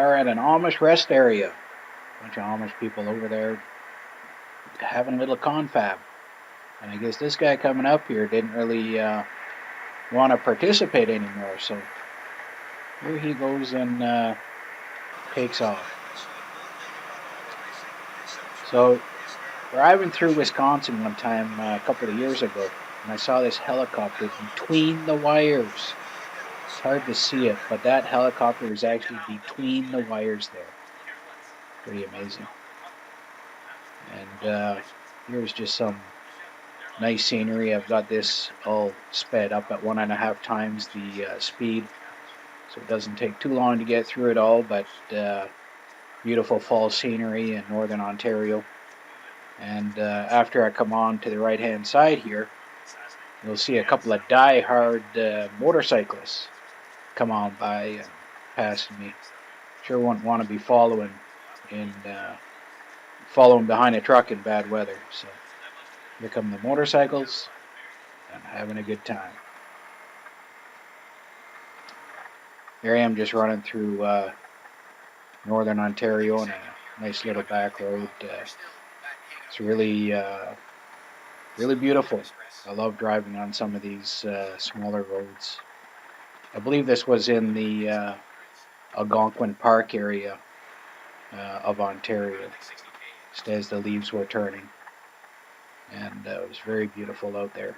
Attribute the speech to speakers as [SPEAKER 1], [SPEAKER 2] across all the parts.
[SPEAKER 1] are at an Amish rest area. A bunch of Amish people over there having a little confab. And I guess this guy coming up here didn't really want to participate anymore. So here he goes and takes off. So driving through Wisconsin one time a couple of years ago, and I saw this helicopter between the wires. It's hard to see it, but that helicopter is actually between the wires there. Pretty amazing. And here's just some nice scenery. I've got this all sped up at 1.5 times the speed, so it doesn't take too long to get through it all, but beautiful fall scenery in northern Ontario. And after I come on to the right hand side here, you'll see a couple of die-hard motorcyclists come on by and past me. Sure wouldn't want to be following behind a truck in bad weather. So here come the motorcycles and having a good time. Here I am just running through northern Ontario on a nice little back road. It's really beautiful. I love driving on some of these smaller roads. I believe this was in the Algonquin Park area of Ontario, just as the leaves were turning. And it was very beautiful out there.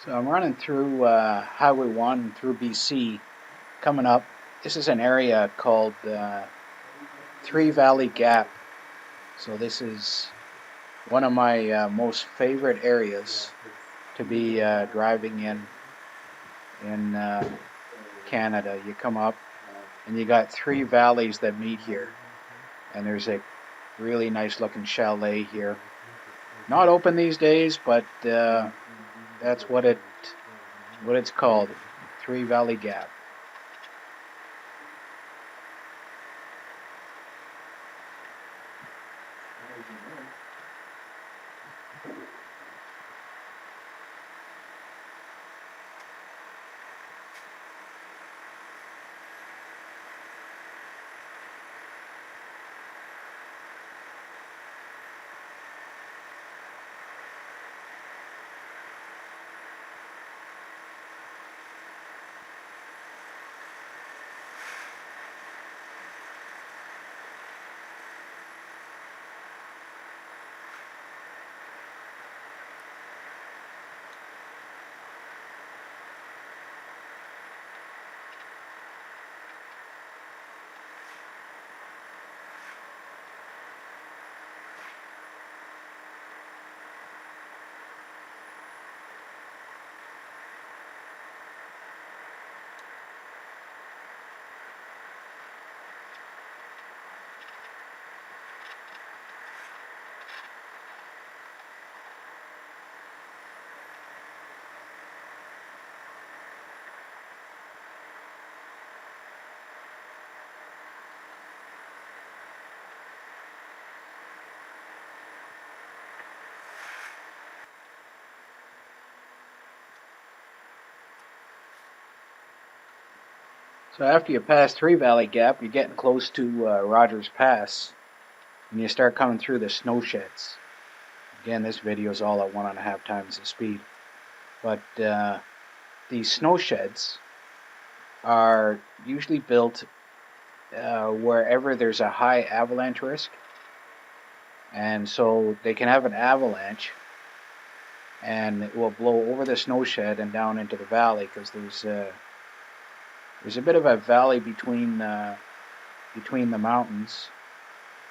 [SPEAKER 1] So I'm running through Highway 1 through BC. Coming up, this is an area called Three Valley Gap. So this is one of my most favorite areas to be driving in Canada. You come up and you got three valleys that meet here, and there's a really nice looking chalet here. Not open these days, but that's what it's called, Three Valley Gap. So after you pass Three Valley Gap, you're getting close to Rogers Pass, and you start coming through the snow sheds. Again, this video is all at 1.5 times the speed. But these snow sheds are usually built wherever there's a high avalanche risk. And so they can have an avalanche and it will blow over the snow shed and down into the valley because there's a bit of a valley between the mountains,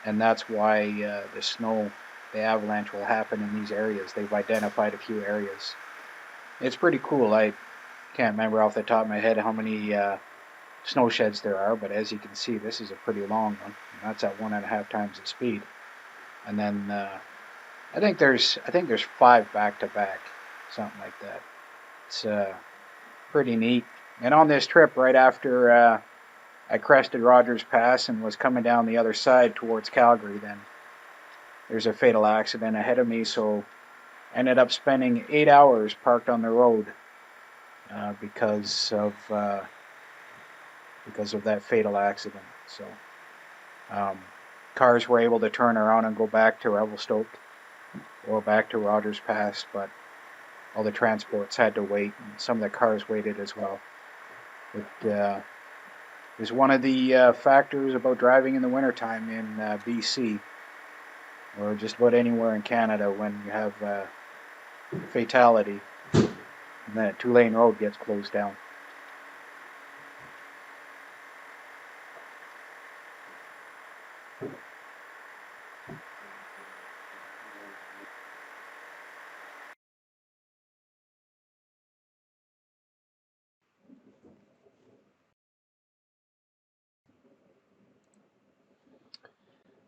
[SPEAKER 1] and that's why the avalanche will happen in these areas. They've identified a few areas. It's pretty cool. I can't remember off the top of my head how many snow sheds there are, but as you can see, this is a pretty long one. And that's at 1.5 times the speed. And then I think there's 5 back to back, something like that. It's pretty neat. And on this trip, right after I crested Rogers Pass and was coming down the other side towards Calgary, then there's a fatal accident ahead of me, so I ended up spending 8 hours parked on the road because of that fatal accident. So cars were able to turn around and go back to Revelstoke or back to Rogers Pass, but all the transports had to wait, and some of the cars waited as well. It is one of the factors about driving in the wintertime in BC, or just about anywhere in Canada, when you have fatality and that 2-lane road gets closed down.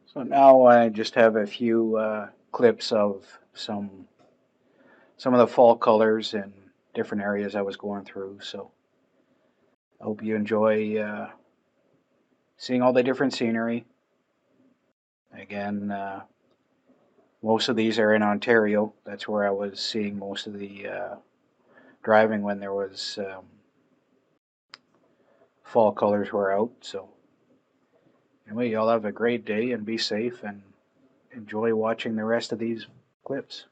[SPEAKER 1] So now I just have a few clips of some of the fall colors in different areas I was going through. So I hope you enjoy seeing all the different scenery. Again, most of these are in Ontario. That's where I was seeing most of the driving when there was fall colors were out. So anyway, y'all have a great day and be safe and enjoy watching the rest of these clips.